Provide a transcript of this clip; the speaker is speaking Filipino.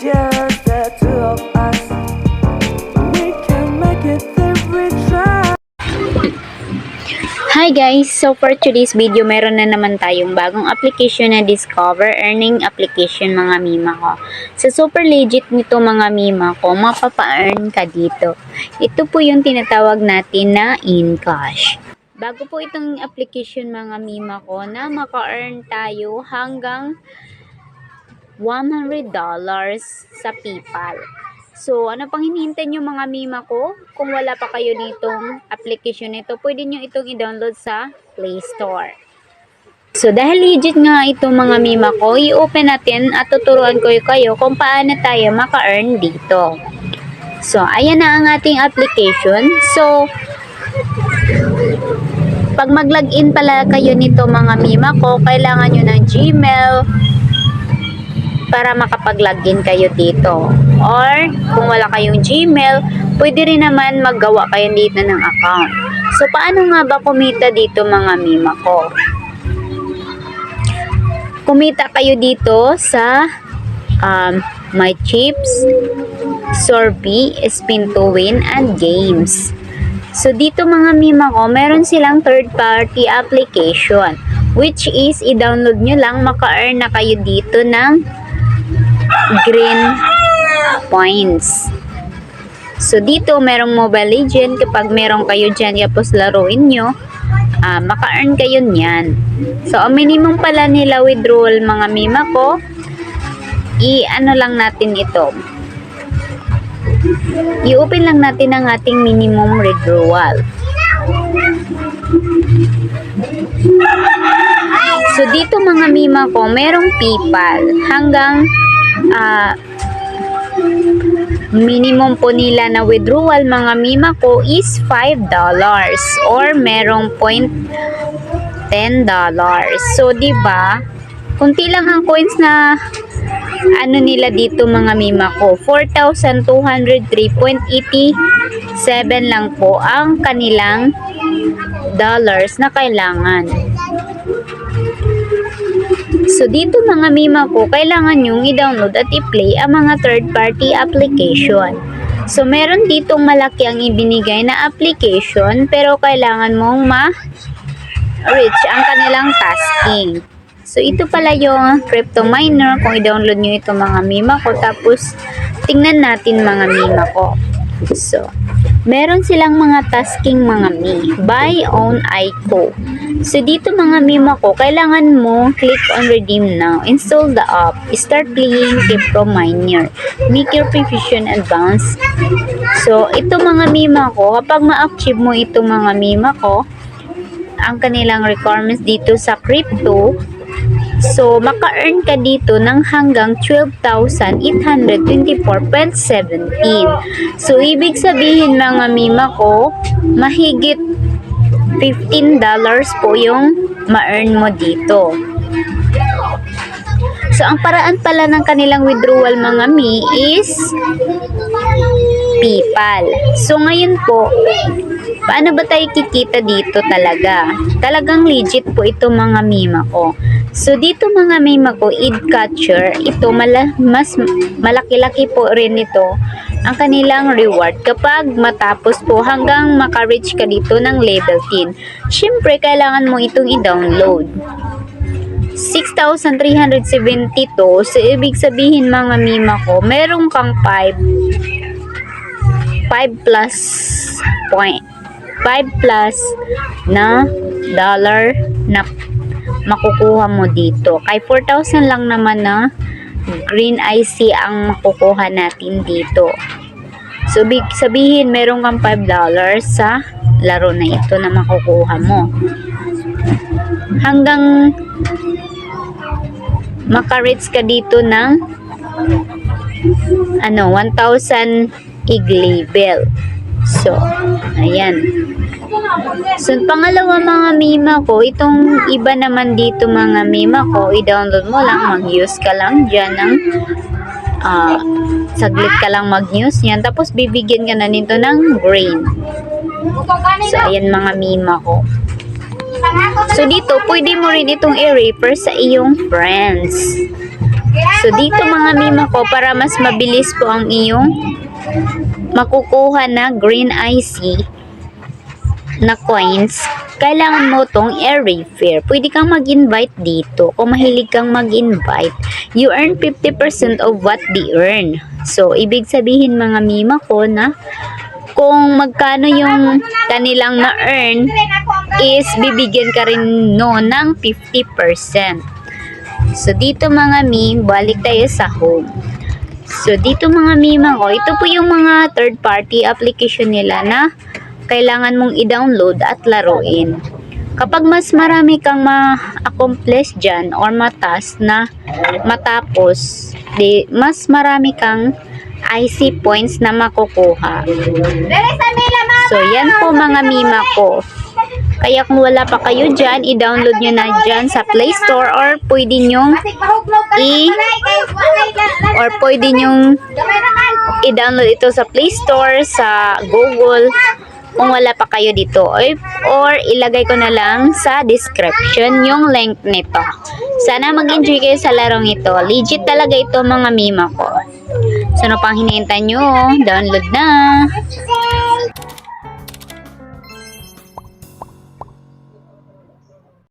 just the two of us. We can make it if we try. Hi guys! So for today's video, meron na naman tayong bagong application na Discover Earning application mga mima ko. So super legit nito mga mima ko, mapapa-earn ka dito. Ito po yung tinatawag natin na InCash. Bago po itong application mga mima ko na maka-earn tayo hanggang $100 sa PayPal. So, ano pang hinihintay nyo mga mima ko? Kung wala pa kayo nitong application nito, pwede nyo itong i-download sa Play Store. So, dahil legit nga ito mga mima ko, i-open natin at tuturuan ko kayo kung paano tayo maka-earn dito. So, ayan na ang ating application. So, pag mag-login pala kayo nito mga mima ko, kailangan nyo ng Gmail para makapag-login kayo dito. Or, kung wala kayong Gmail, pwede rin naman maggawa kayo dito ng account. So, paano nga ba kumita dito mga mima ko? Kumita kayo dito sa My Chips, Sorby, Spin to Win, and Games. So, dito mga mima ko, meron silang third-party application, which is, i-download nyo lang, maka-earn na kayo dito ng green points. So, dito, merong Mobile Legend. Kapag meron kayo dyan, tapos laruin nyo, maka-earn kayo nyan. So, ang minimum pala nila withdrawal, mga mima ko, i-ano lang natin ito. I-open lang natin ang ating minimum withdrawal. So, dito mga mima ko, merong PayPal. Hanggang minimum po nila na withdrawal mga mima ko is $5 or merong $10. So, diba? Kunti lang ang coins na ano nila dito mga mima ko. 4,203.87 lang po ang kanilang dollars na kailangan. So, dito mga mima ko, kailangan nyong i-download at i-play ang mga third-party application. So, meron ditong malaki ang ibinigay na application, pero kailangan mong ma-reach ang kanilang tasking. So, ito pala yung crypto miner. Kung i-download nyo ito mga mima ko, tapos tingnan natin mga mima ko. So, meron silang mga tasking mga mi. Buy on ICO. So, dito mga mima ko, kailangan mo click on redeem now. Install the app. Start playing crypto miner. Make your provision advance. So, ito mga mima ko, kapag ma-achieve mo ito mga mima ko, ang kanilang requirements dito sa crypto, so, maka-earn ka dito ng hanggang 12,824.17. So, ibig sabihin mga mima ko, mahigit $15 po yung ma-earn mo dito. So, ang paraan pala ng kanilang withdrawal mga mi is PayPal. So, ngayon po, paano ba tayo kikita dito talaga? Talagang legit po ito mga mima ko. So, dito mga mima ko, InCash, ito mas malaki-laki po rin ito ang kanilang reward kapag matapos po hanggang maka-reach ka dito ng level 10. Siyempre, kailangan mo itong i-download. 6,372. So, ibig sabihin mga mima ko, meron kang 5 plus na dollar na makukuha mo dito. Kay 4,000 lang naman na green IC ang makukuha natin dito. So, big sabihin, meron kang $5 sa laro na ito na makukuha mo. Hanggang maka-reach ka dito ng 1,000 egg level. So, ayan. So, pangalawa mga mima ko, itong iba naman dito mga mima ko, i-download mo lang, mag-use ka lang dyan ng saglit ka lang mag-use yan, tapos bibigyan ka na nito ng green. So, ayan mga mima ko. So, dito, pwede mo rin itong i-refer sa iyong friends. So dito mga mima ko, para mas mabilis po ang iyong makukuha na green IC na coins, kailangan mo tong i-refer. Pwede kang mag-invite dito. Kung mahilig kang mag-invite, you earn 50% of what they earn. So, ibig sabihin mga mima ko na kung magkano yung kanilang na-earn is bibigyan ka rin no ng 50%. So, dito mga balik tayo sa home. So, dito mga mima ko, ito po yung mga third-party application nila na kailangan mong i-download at laruin. Kapag mas marami kang ma-accomplish dyan or ma-task na matapos, mas marami kang IC points na makukuha. So, yan po mga mima ko. Kaya kung wala pa kayo dyan, i-download nyo na dyan sa Play Store or pwede nyong i-download ito sa Play Store, sa Google, kung wala pa kayo dito. Or ilagay ko na lang sa description yung link nito. Sana mag-enjoy kayo sa larong ito. Legit talaga ito mga mima ko. So, ano pang hinihintay nyo? Download na!